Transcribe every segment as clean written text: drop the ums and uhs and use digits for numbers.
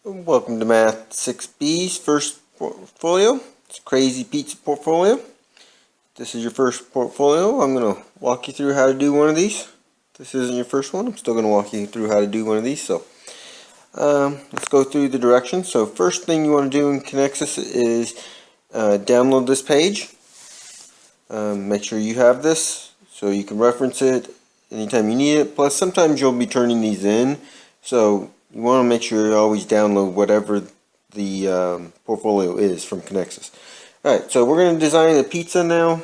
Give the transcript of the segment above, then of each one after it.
Welcome to Math 6B's first portfolio. It's Crazy Pizza Portfolio. If this is your first portfolio, I'm going to walk you through how to do one of these. If this isn't your first one, I'm still going to walk you through how to do one of these. So let's go through the directions. So first thing you want to do in Connexus is download this page. Make sure you have this so you can reference it anytime you need it. Plus sometimes you'll be turning these in, so you want to make sure you always download whatever the portfolio is from Connexus. Alright, so we're going to design a pizza now.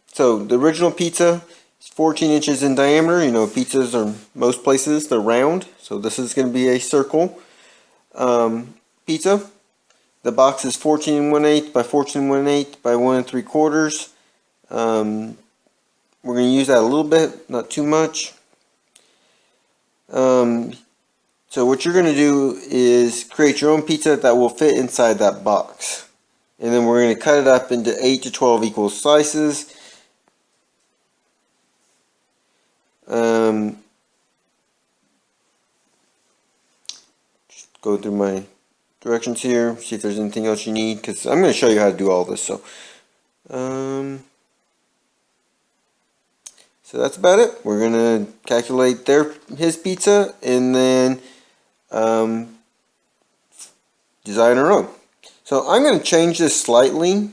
So the original pizza is 14 inches in diameter. You know, pizzas are, most places, they're round. So this is going to be a circle pizza. The box is 14 1/8 by 14 1/8 by 1 3/4. We're going to use that a little bit, not too much. So what you're going to do is create your own pizza that will fit inside that box. And then we're going to cut it up into 8 to 12 equal slices. Just go through my directions here, see if there's anything else you need, because I'm going to show you how to do all this. So that's about it. We're going to calculate his pizza and then design our own. So I'm going to change this slightly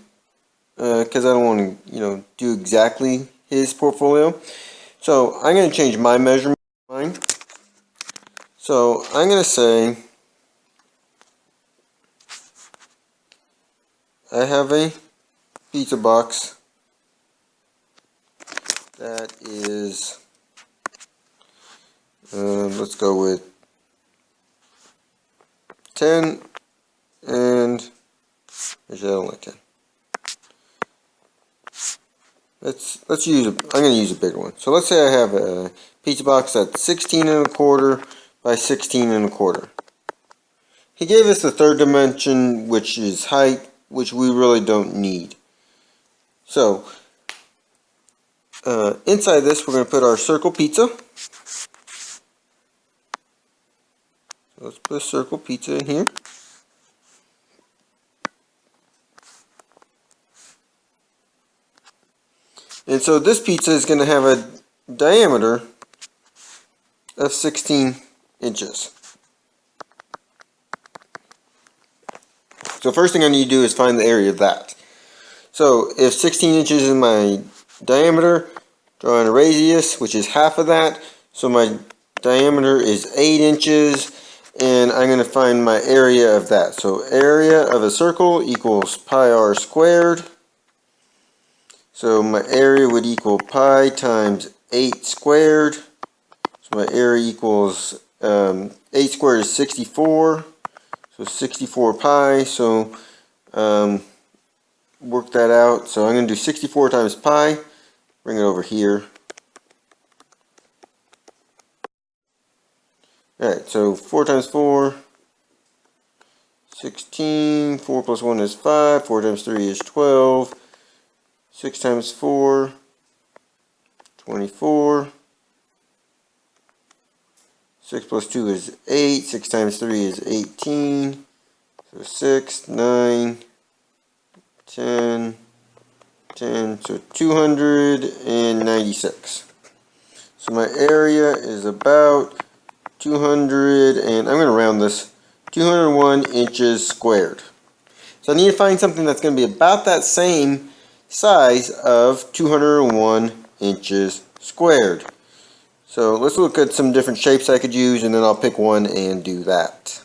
because I don't want to, do exactly his portfolio. So I'm going to change my measurement. So I'm going to say I have a pizza box that is, let's go with 10 and, actually I don't like 10. Let's use I'm going to use a bigger one. So let's say I have a pizza box that's 16 1/4 by 16 1/4. He gave us the third dimension, which is height, which we really don't need. So inside this, we're going to put our circle pizza. So let's put a circle pizza in here. And so this pizza is going to have a diameter of 16 inches. So first thing I need to do is find the area of that. So if 16 inches is my diameter, draw a radius, which is half of that. So my diameter is 8 inches, and I'm going to find my area of that. So area of a circle equals pi r squared. So my area would equal pi times 8 squared. So my area equals 8 squared is 64. So 64 pi. So work that out. So I'm going to do 64 times pi. Bring it over here. Alright, so 4 times 4, 16. 4 plus 1 is 5. 4 times 3 is 12. 6 times 4, 24. 6 plus 2 is 8. 6 times 3 is 18. So 6, 9, 10, 10. So 296. So my area is about 200, and I'm going to round this, 201 inches squared. So I need to find something that's going to be about that same size of 201 inches squared. So let's look at some different shapes I could use, and then I'll pick one and do that.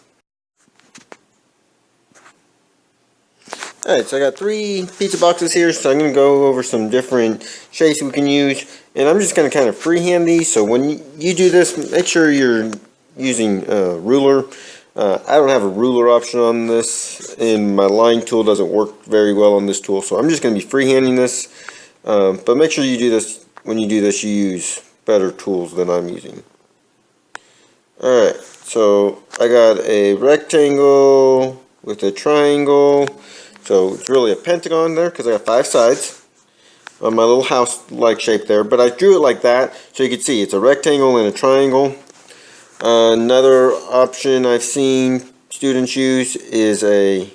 Alright, so I got 3 pizza boxes here, so I'm going to go over some different shapes we can use, and I'm just going to kind of freehand these. So when you do this, make sure you're using a ruler. I don't have a ruler option on this, and my line tool doesn't work very well on this tool, so I'm just going to be freehanding this. But make sure you do this, when you do this, you use better tools than I'm using. Alright, so I got a rectangle with a triangle. So it's really a pentagon there because I got 5 sides on my little house-like shape there. But I drew it like that so you can see it's a rectangle and a triangle. Another option I've seen students use is a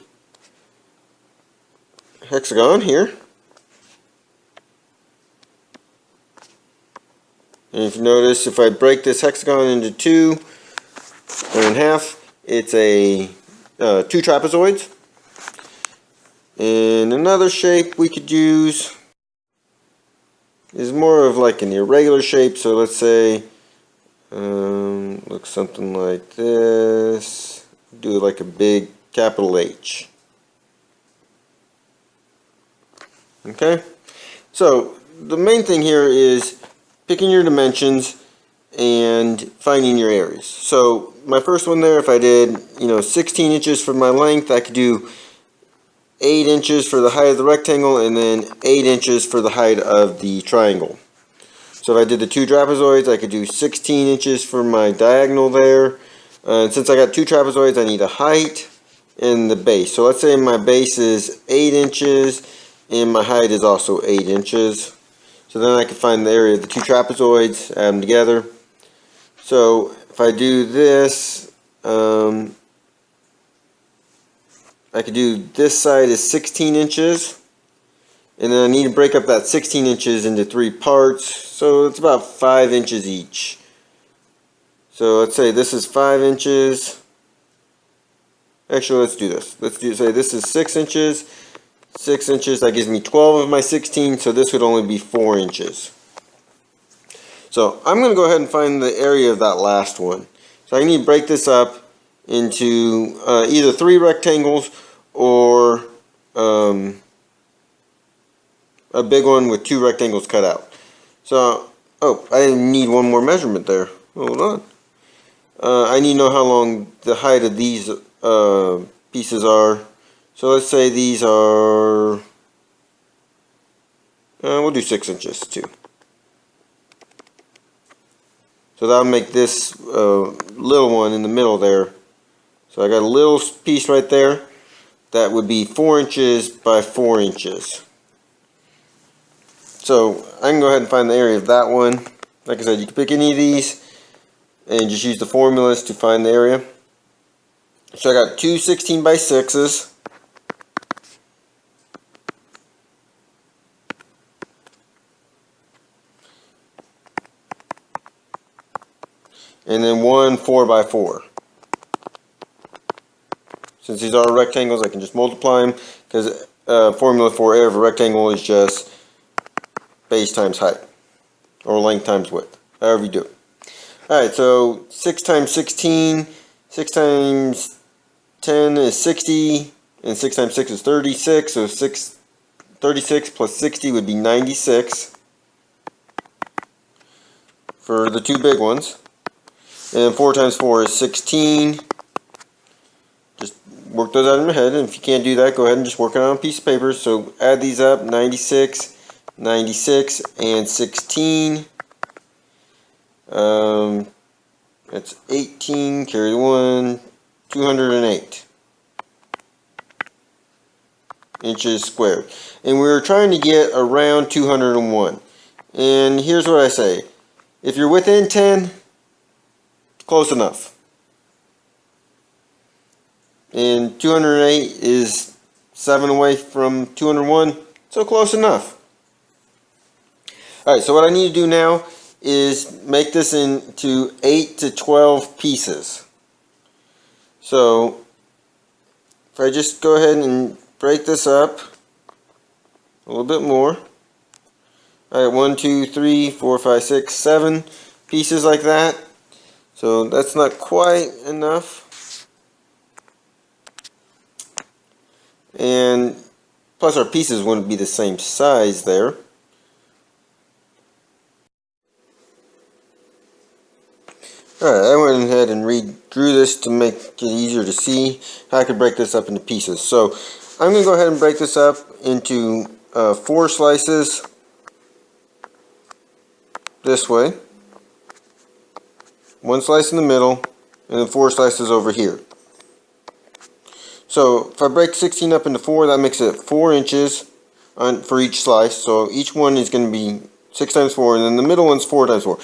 hexagon here. And if you notice, if I break this hexagon into two and in half, it's a two trapezoids. And another shape we could use is more of like an irregular shape. So let's say looks something like this. Do like a big capital H. Okay, so the main thing here is picking your dimensions and finding your areas. So my first one there, if I did 16 inches for my length, I could do 8 inches for the height of the rectangle and then 8 inches for the height of the triangle. So if I did the two trapezoids, I could do 16 inches for my diagonal there. And since I got two trapezoids, I need a height and the base. So let's say my base is 8 inches and my height is also 8 inches. So then I can find the area of the two trapezoids, add them together. So if I do this, I could do this side is 16 inches. And then I need to break up that 16 inches into 3 parts. So it's about 5 inches each. So let's say this is 5 inches. Actually, let's do this. Say this is 6 inches. 6 inches, that gives me 12 of my 16, so this would only be 4 inches. So I'm going to go ahead and find the area of that last one. So I need to break this up into either 3 rectangles or a big one with 2 rectangles cut out. So, oh, I need one more measurement there. Hold on. I need to know how long the height of these pieces are. So let's say these are, we'll do 6 inches too. So that'll make this little one in the middle there. So I got a little piece right there. That would be 4 inches by 4 inches. So I can go ahead and find the area of that one. Like I said, you can pick any of these and just use the formulas to find the area. So I got two 16 by 6s. And then one 4 by 4. Since these are rectangles, I can just multiply them because formula for area of a rectangle is just base times height, or length times width, however you do it. Alright, so 6 times 16, 6 times 10 is 60, and 6 times 6 is 36, so 36 plus 60 would be 96 for the two big ones. And 4 times 4 is 16. Just work those out in your head, and if you can't do that, go ahead and just work it on a piece of paper. So add these up, 96, 96, and 16. That's 18, carry the 1, 208 inches squared. And we were trying to get around 201. And here's what I say. If you're within 10, close enough. And 208 is 7 away from 201, so close enough. Alright, so what I need to do now is make this into 8 to 12 pieces. So if I just go ahead and break this up a little bit more. Alright, 1, 2, 3, 4, 5, 6, 7 pieces like that. So that's not quite enough. And plus our pieces wouldn't be the same size there. Alright, I went ahead and redrew this to make it easier to see how I could break this up into pieces. So I'm going to go ahead and break this up into 4 slices this way. 1 slice in the middle, and then 4 slices over here. So if I break 16 up into 4, that makes it 4 inches for each slice. So each one is going to be 6 times 4, and then the middle one's 4 times 4.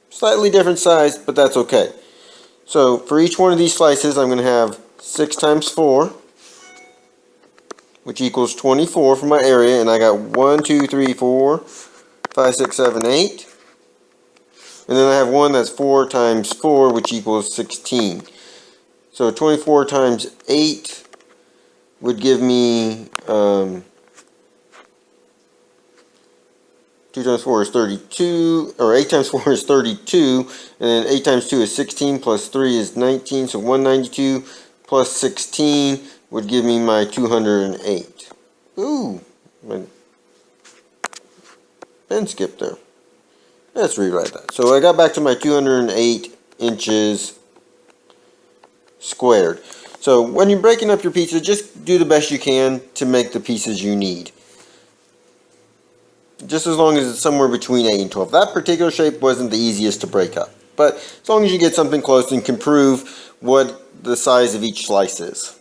Slightly different size, but that's okay. So for each one of these slices, I'm going to have 6 times 4, which equals 24 for my area, and I got 1, 2, 3, 4, 5, 6, 7, 8. And then I have one that's 4 times 4, which equals 16. So 24 times 8 would give me 2 times 4 is 32, or 8 times 4 is 32, and then 8 times 2 is 16, plus 3 is 19, so 192 plus 16 would give me my 208. Ooh, my pen skipped there. Let's rewrite that. So I got back to my 208 inches squared. So when you're breaking up your pizza, just do the best you can to make the pieces you need. Just as long as it's somewhere between 8 and 12. That particular shape wasn't the easiest to break up. But as long as you get something close and can prove what the size of each slice is.